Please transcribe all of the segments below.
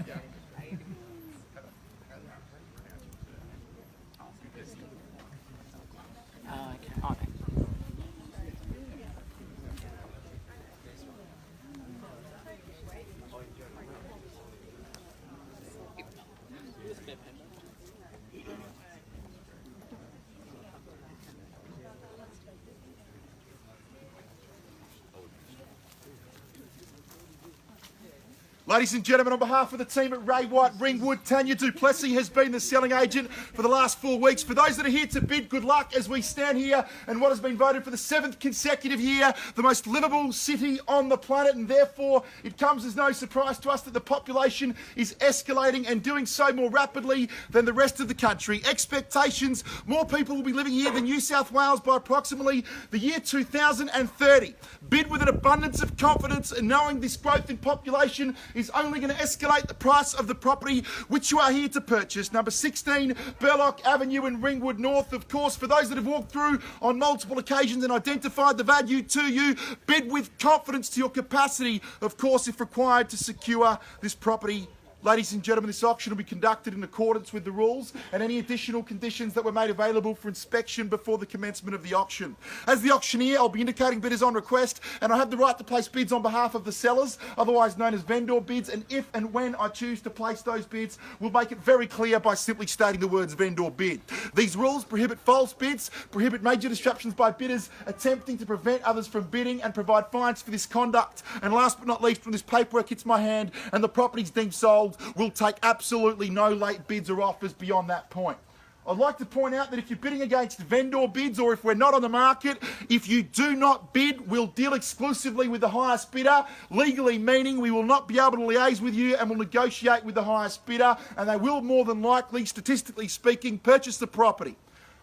Okay. Oh, okay. Ladies and gentlemen, on behalf of the team at Ray White Ringwood, Tanya Duplessis has been the selling agent for the last 4 weeks. For those that are here to bid, good luck as we stand here and what has been voted for the 7th consecutive year, the most livable city on the planet, and therefore it comes as no surprise to us that the population is escalating and doing so more rapidly than the rest of the country. Expectations, more people will be living here than New South Wales by approximately the year 2030. Bid with an abundance of confidence and knowing this growth in population is only going to escalate the price of the property which you are here to purchase. Number 16, Burlock Avenue in Ringwood North. Of course, for those that have walked through on multiple occasions and identified the value to you, bid with confidence to your capacity, of course, if required, to secure this property. Ladies and gentlemen, this auction will be conducted in accordance with the rules and any additional conditions that were made available for inspection before the commencement of the auction. As the auctioneer, I'll be indicating bidders on request, and I have the right to place bids on behalf of the sellers, otherwise known as vendor bids, and if and when I choose to place those bids, we'll make it very clear by simply stating the words vendor bid. These rules prohibit false bids, prohibit major disruptions by bidders attempting to prevent others from bidding, and provide fines for this conduct. And last but not least, when this paperwork hits my hand and the property's deemed sold, we'll take absolutely no late bids or offers beyond that point. I'd like to point out that if you're bidding against vendor bids, or if we're not on the market, if you do not bid, we'll deal exclusively with the highest bidder, legally meaning we will not be able to liaise with you and will negotiate with the highest bidder, and they will more than likely, statistically speaking, purchase the property.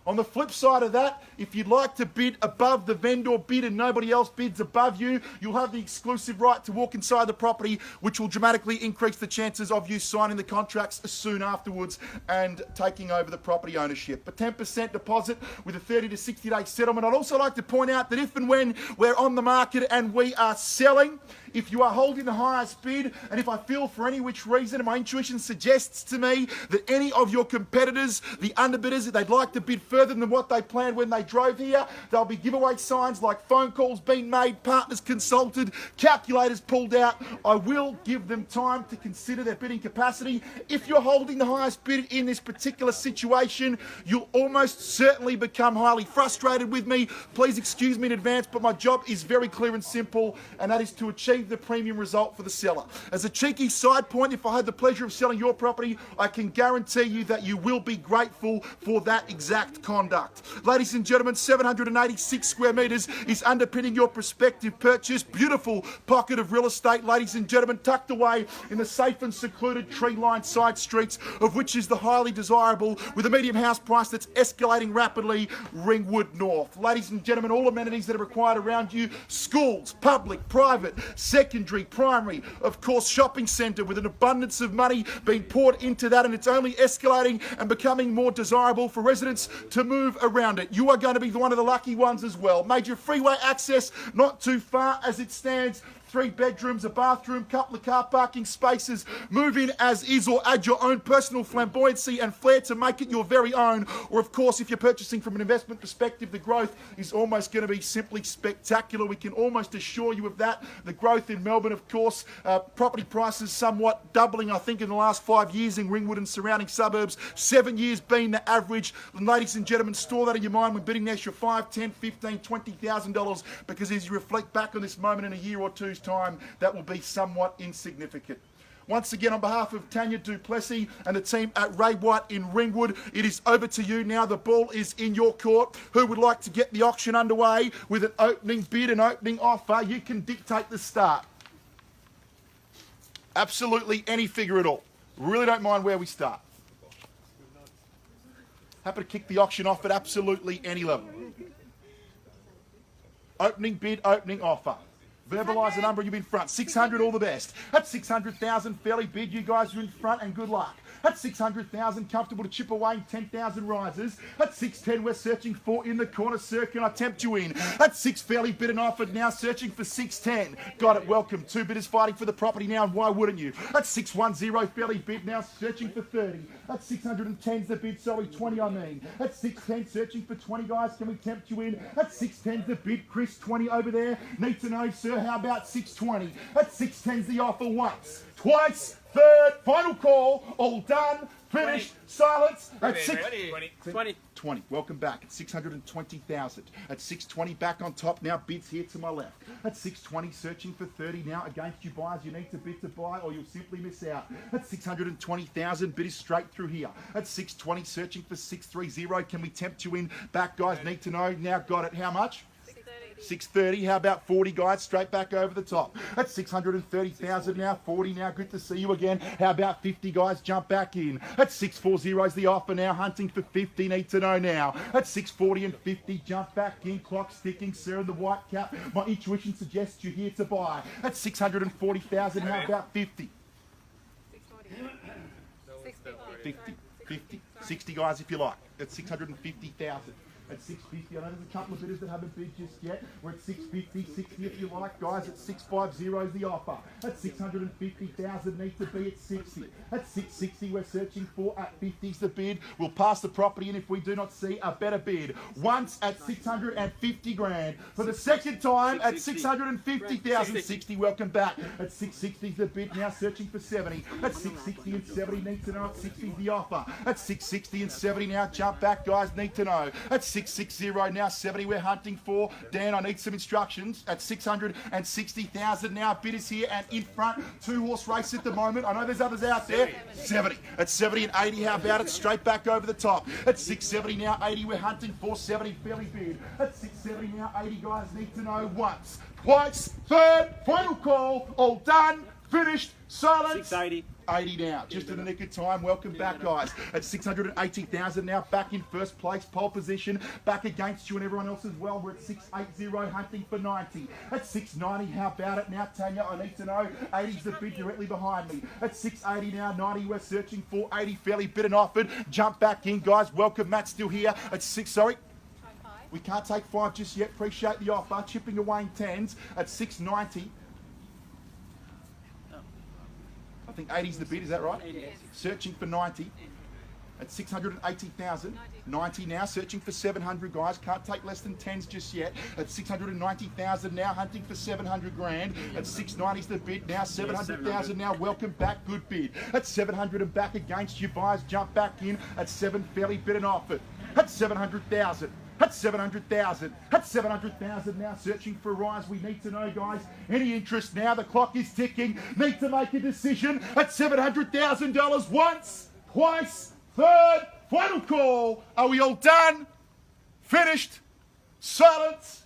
On the flip side of that, if you'd like to bid above the vendor bid and nobody else bids above you, you'll have the exclusive right to walk inside the property, which will dramatically increase the chances of you signing the contracts soon afterwards and taking over the property ownership. A 10% deposit with a 30 to 60 day settlement. I'd also like to point out that if and when we're on the market and we are selling, if you are holding the highest bid, and if I feel for any which reason, and my intuition suggests to me that any of your competitors, the underbidders, if they'd like to bid further than what they planned when they drove here, there'll be giveaway signs like phone calls being made, partners consulted, calculators pulled out. I will give them time to consider their bidding capacity. If you're holding the highest bid in this particular situation, you'll almost certainly become highly frustrated with me. Please excuse me in advance, but my job is very clear and simple, and that is to achieve the premium result for the seller. As a cheeky side point, if I had the pleasure of selling your property, I can guarantee you that you will be grateful for that exact conduct. Ladies and gentlemen, 786 square metres is underpinning your prospective purchase. Beautiful pocket of real estate, ladies and gentlemen, tucked away in the safe and secluded tree-lined side streets, of which is the highly desirable, with a medium house price that's escalating rapidly, Ringwood North. Ladies and gentlemen, all amenities that are required around you: schools, public, private, secondary, primary, of course, shopping centre, with an abundance of money being poured into that, and it's only escalating and becoming more desirable for residents to move around it. You are going to be one of the lucky ones as well. Major freeway access, not too far as it stands. 3 bedrooms, a bathroom, couple of car parking spaces. Move in as is or add your own personal flamboyancy and flair to make it your very own. Or of course, if you're purchasing from an investment perspective, the growth is almost going to be simply spectacular. We can almost assure you of that. The growth in Melbourne, of course, property prices somewhat doubling, I think, in the last 5 years in Ringwood and surrounding suburbs. 7 years being the average. And ladies and gentlemen, store that in your mind when bidding an extra $5, $10, $15, $20,000, because as you reflect back on this moment in a year or two's time, that will be somewhat insignificant. Once again, on behalf of Tanya Duplessis and the team at Ray White in Ringwood, it is over to you now. The ball is in your court. Who would like to get the auction underway with an opening bid, an opening offer? You can dictate the start. Absolutely any figure at all. Really don't mind where we start. Happy to kick the auction off at absolutely any level. Opening bid, opening offer. Verbalise the number, you're in front. 600, all the best. At 600,000, fairly bid. You guys are in front and good luck. At 600,000, comfortable to chip away in 10,000 risers. At 610, we're searching for in the corner circle. I tempt you in. At 6, fairly bid and offered, now searching for 610. Got it, welcome. 2 bidders fighting for the property now, and why wouldn't you? At 610, fairly bid, now searching for 30. At 610's the bid, sorry, 20 I mean. At 610, searching for 20, guys, can we tempt you in? At 610's the bid, Chris, 20 over there. Need to know, sir, how about 620? At 610's the offer once, twice, third, final call, all done, finished, silence, at 20. Welcome back at 620,000. At 620, back on top now, bids here to my left. At 620, searching for 30 now, against you buyers, you need to bid to buy or you'll simply miss out. At 620,000, bid is straight through here. At 620, searching for 630, can we tempt you in? Back, guys, need to know, now got it, how much? 630, how about 40, guys? Straight back over the top. At 630,000 now, 40 now, good to see you again. How about 50, guys? Jump back in. At 640 is the offer now, hunting for 50, need to know now. At 640 and 50, jump back in, clock's ticking, sir, in the white cap. My intuition suggests you're here to buy. At 640,000, how about 50? 50, 60, guys, if you like. At 650,000. At 650, I know there's a couple of bidders that haven't bid just yet. We're at 650, 60 if you like, guys. At 650 is the offer. At 650,000, need to be at 60. At 660, we're searching for. At 50's the bid. We'll pass the property in if we do not see a better bid. Once at 650 grand. For the second time at 650,000. 60, welcome back. At 660's the bid. Now searching for 70. At 660 and 70, need to know. At 60's the offer. At 660 and 70, now jump back, guys. Need to know. At 660, now 70, we're hunting for. Dan, I need some instructions. At 660,000 now, bid is here and in front. 2-horse race at the moment. I know there's others out there. 70. At 70 and 80, how about it? Straight back over the top. At 670 now, 80, we're hunting for. 70, fairly bid. At 670 now, 80, guys, need to know. Once, twice, third, final call, all done, finished, silence. 680. 80 now, just in the nick of time. Welcome back, guys. At 680,000 now, back in first place, pole position, back against you and everyone else as well. We're at 680, hunting for 90. At 690, how about it now, Tanya? I need to know. 80's the bid directly behind me. At 680 now, 90, we're searching for. 80, fairly bid and offered. Jump back in, guys. Welcome, Matt's still here. At 6, sorry. We can't take 5 just yet. Appreciate the offer. Chipping away in 10s. At 690. I think 80's the bid, is that right? 80. Searching for 90 at 680,000. 90 now, searching for 700, guys. Can't take less than 10s just yet. At 690,000 now, hunting for 700 grand. At 690's the bid now, 700,000 now. Welcome back, good bid. At 700 and back against you, buyers. Jump back in at 7, fairly bid and offered. At 700,000. At 700,000. At 700,000 now, searching for a rise. We need to know, guys. Any interest now? The clock is ticking. Need to make a decision. At $700,000 once, twice, third, final call. Are we all done? Finished? Silence?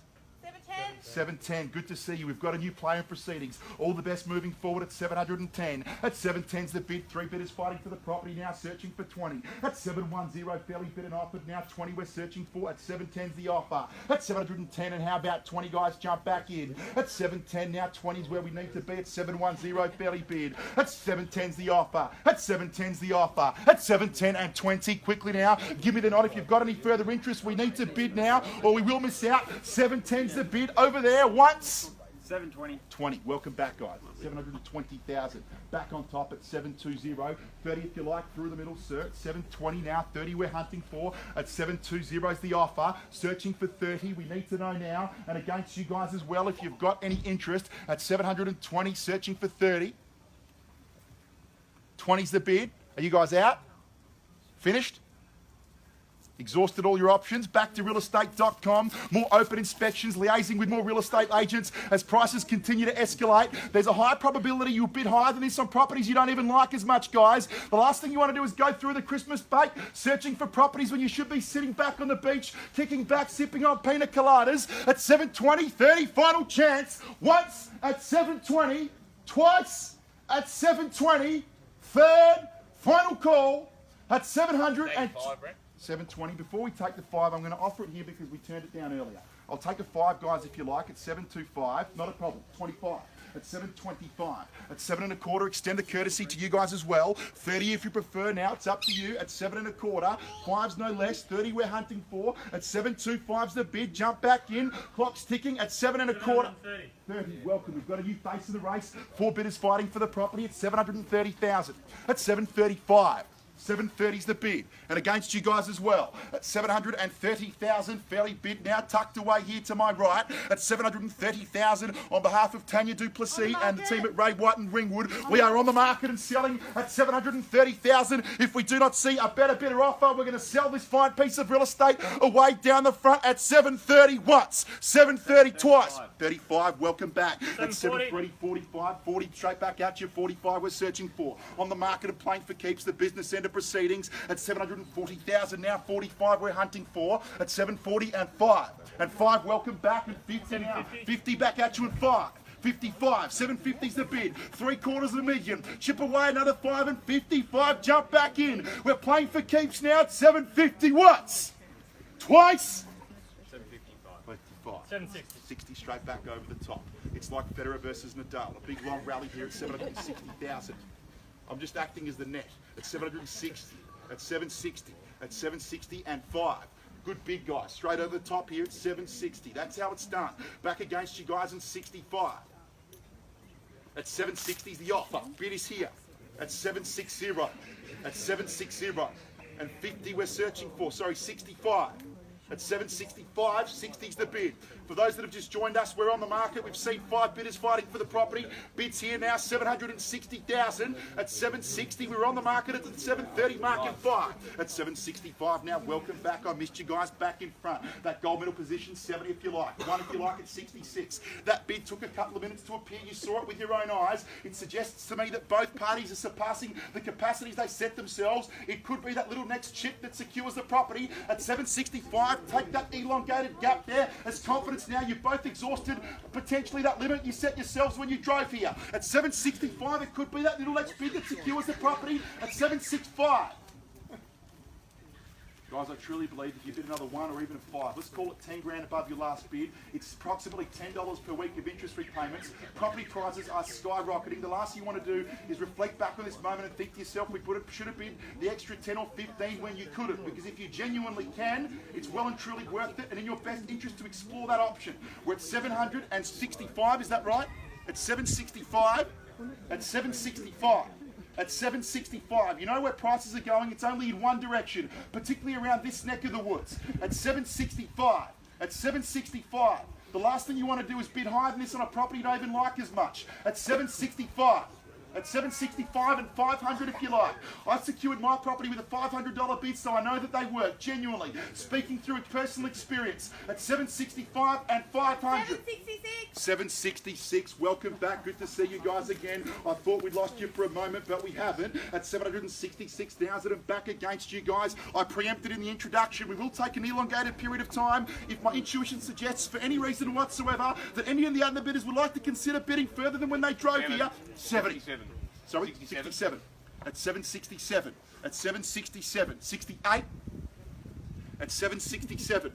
710, good to see you. We've got a new player in proceedings. All the best moving forward at 710. At 710's the bid. 3 bidders fighting for the property now, searching for 20. At 710, fairly bid and offered. Now 20 we're searching for. At 710's the offer. At 710, and how about 20, guys? Jump back in. At 710 now, 20's where we need to be. At 710, fairly bid. At 710's the offer. At 710's the offer. At 710 and 20, quickly now. Give me the nod if you've got any further interest. We need to bid now or we will miss out. 710's the bid. Over there once. 720. 20. Welcome back, guys. 720,000. Back on top at 720. 30 if you like, through the middle, sir. 720 now. 30 we're hunting for. At 720 is the offer. Searching for 30. We need to know now. And against you guys as well, if you've got any interest. At 720, searching for 30. 20's the bid. Are you guys out? Finished? Exhausted all your options? Back to realestate.com. More open inspections, liaising with more real estate agents as prices continue to escalate. There's a high probability you'll bid higher than this on properties you don't even like as much, guys. The last thing you want to do is go through the Christmas bake, searching for properties when you should be sitting back on the beach, kicking back, sipping on pina coladas. At 720, 30, final chance. Once at 720, twice at 720, third, final call at 700 and... 720. Before we take the 5, I'm going to offer it here because we turned it down earlier. I'll take a 5, guys, if you like, at 725. Not a problem. 25. At 725. At 7 1/4, extend the courtesy to you guys as well. 30 if you prefer. Now it's up to you. At 7 1/4. 5's no less. 30 we're hunting for. At 725's the bid. Jump back in. Clock's ticking. At 7 1/4. 30. Welcome. We've got a new face of the race. 4 bidders fighting for the property at 730,000. At 735. 730's the bid, and against you guys as well at 730,000. Fairly bid now, tucked away here to my right at 730,000 on behalf of Tanya Duplessis and the team at Ray White and Ringwood. We are on the market and selling at 730,000. If we do not see a better offer, we're going to sell this fine piece of real estate away down the front at 730 once, 730 twice, 35. Welcome back at 730, 45, 40 straight back at you. 45 we're searching for on the market and playing for keeps. The business end of proceedings at 740,000 now. 45 we're hunting for at 740 and 5. And 5 welcome back and 50 now. 50 back at you and 5. 55, 750's the bid, 3/4 chip away another 5 and 55, jump back in. We're playing for keeps now at 750 once, twice, 755, 760. 60 straight back over the top. It's like Federer versus Nadal, a big long rally here at 760,000. I'm just acting as the net at 760, at 760, at 760 and 5. Good big guys, straight over the top here at 760. That's how it's done. Back against you guys in 65. At 760's the offer. Bid is here at 760. At 760 and 50 we're searching for. Sorry, 65. At 765, 60's the bid. For those that have just joined us, we're on the market. We've seen 5 bidders fighting for the property. Bids here now, 760,000. At 760, we're on the market at the 730 mark in 5. At 765 now, welcome back. I missed you guys back in front. That gold medal position, 70 if you like. 1 if you like at 66. That bid took a couple of minutes to appear. You saw it with your own eyes. It suggests to me that both parties are surpassing the capacities they set themselves. It could be that little next chip that secures the property. At 765, take that elongated gap there as confidence now. You've both exhausted potentially that limit you set yourselves when you drove here. At 765, it could be that little next bid that secures the property at 765. Guys, I truly believe if you bid another 1 or even a 5, let's call it 10 grand above your last bid. It's approximately $10 per week of interest-free payments. Property prices are skyrocketing. The last thing you want to do is reflect back on this moment and think to yourself, should have bid the extra 10 or 15 when you couldn't. Because if you genuinely can, it's well and truly worth it and in your best interest to explore that option. We're at 765, is that right? At 765, at 765. At 765, you know where prices are going? It's only in one direction, particularly around this neck of the woods. At 765, at 765, the last thing you want to do is bid higher than this on a property you don't even like as much. At 765. At 765 and 500 if you like. I secured my property with a $500 bid, so I know that they work, genuinely. Speaking through personal experience. At 765 and 500. 766. 766. Welcome back. Good to see you guys again. I thought we'd lost you for a moment, but we haven't. At 766,000 and back against you guys. I preempted in the introduction. We will take an elongated period of time if my intuition suggests for any reason whatsoever that any of the other bidders would like to consider bidding further than when they drove here. 70. Sorry, 67. At 767. At 767. 68. At 767.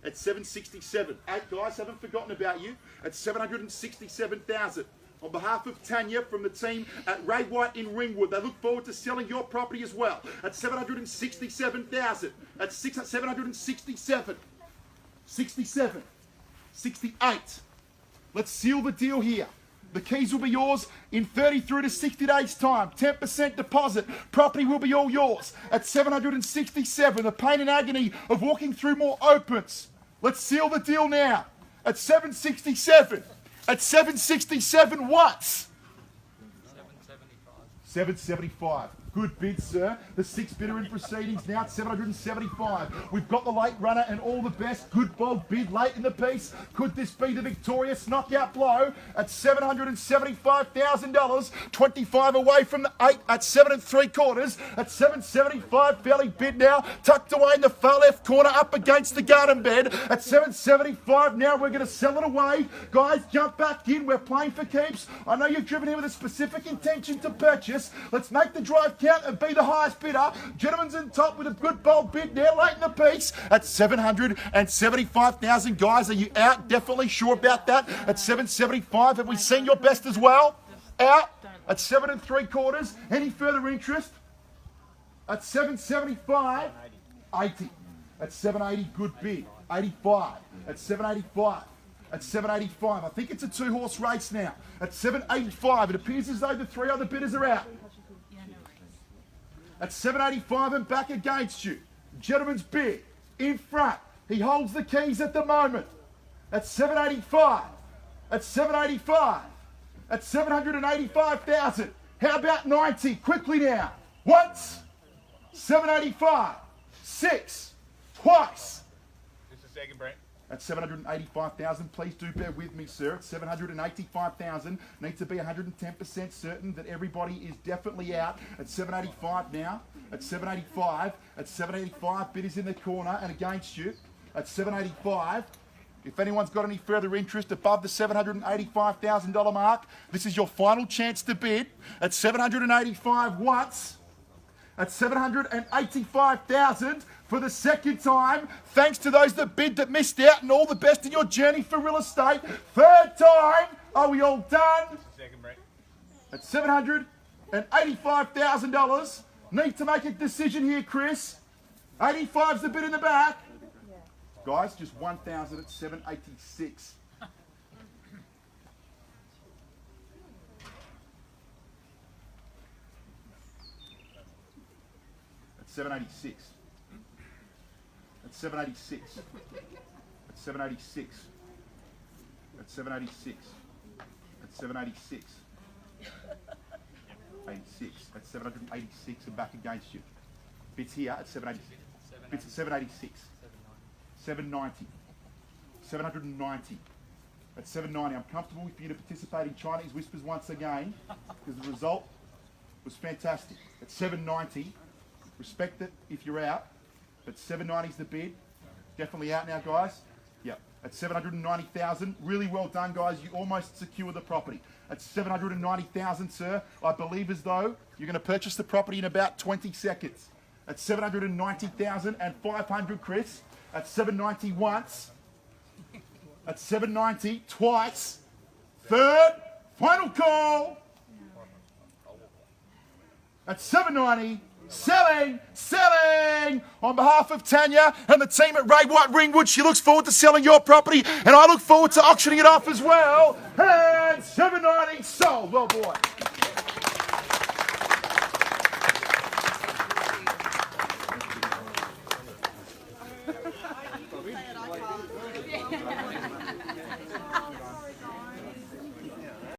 At 767. 8 guys, haven't forgotten about you. At 767,000. On behalf of Tanya from the team at Ray White in Ringwood, they look forward to selling your property as well. At 767,000. At 767. 67. 68. Let's seal the deal here. The keys will be yours in 30 through to 60 days' time. 10% deposit. Property will be all yours. At 767, the pain and agony of walking through more opens. Let's seal the deal now. At 767. At 767 what? 775. Good bid, sir. The 6th bidder in proceedings now at 775. We've got the late runner and all the best. Good bold bid late in the piece. Could this be the victorious knockout blow at $775,000? 25 away from the 8 at 7 3/4. At 775, fairly bid now. Tucked away in the far left corner up against the garden bed. At 775 now, we're going to sell it away. Guys, jump back in. We're playing for keeps. I know you've driven here with a specific intention to purchase. Let's make the drive count. discount and be the highest bidder. Gentleman's in top with a good bold bid now late in the piece at 775,000. Guys, are you out? Definitely sure about that. At 775, have we seen your best as well? Out at 7 3/4. Any further interest? At 775, 80. At 780, good bid. 85. At 785. At 785. I think it's a 2-horse race now. At 785, it appears as though the 3 other bidders are out. At 785 and back against you. Gentleman's bid in front. He holds the keys at the moment. At 785. At 785. At 785,000. How about 90? Quickly now. Once. 785. 6. Twice. Just a second, Brent. At 785,000, please do bear with me, sir. At 785,000, need to be 110% certain that everybody is definitely out. At 785 now. At 785. At 785, bid is in the corner and against you. At 785. If anyone's got any further interest above the $785,000 mark, this is your final chance to bid. At 785 once. At 785,000 for the second time. Thanks to those that bid that missed out, and all the best in your journey for real estate. Third time. Are we all done? Second, Brent. At $785,000. Need to make a decision here, Chris. 85's the bid in the back. Guys, just 1,000 at 786. At 786. At 786. At 786. At 786. At 786. 86. At 786 and back against you. Bids here at 786. Bids at 786. 790. 790. At 790. I'm comfortable with you to participate in Chinese Whispers once again because the result was fantastic. At 790. Respect it if you're out, but 790 is the bid. Definitely out now, guys. Yep. At 790,000, really well done, guys. You almost secured the property. At 790,000, sir, I believe as though you're going to purchase the property in about 20 seconds. At 790,500, Chris. At 790 once. At 790 twice. Third, final call. At 790. Selling! On behalf of Tanya and the team at Ringwood, she looks forward to selling your property, and I look forward to auctioning it off as well. And 790 sold. Well, boy.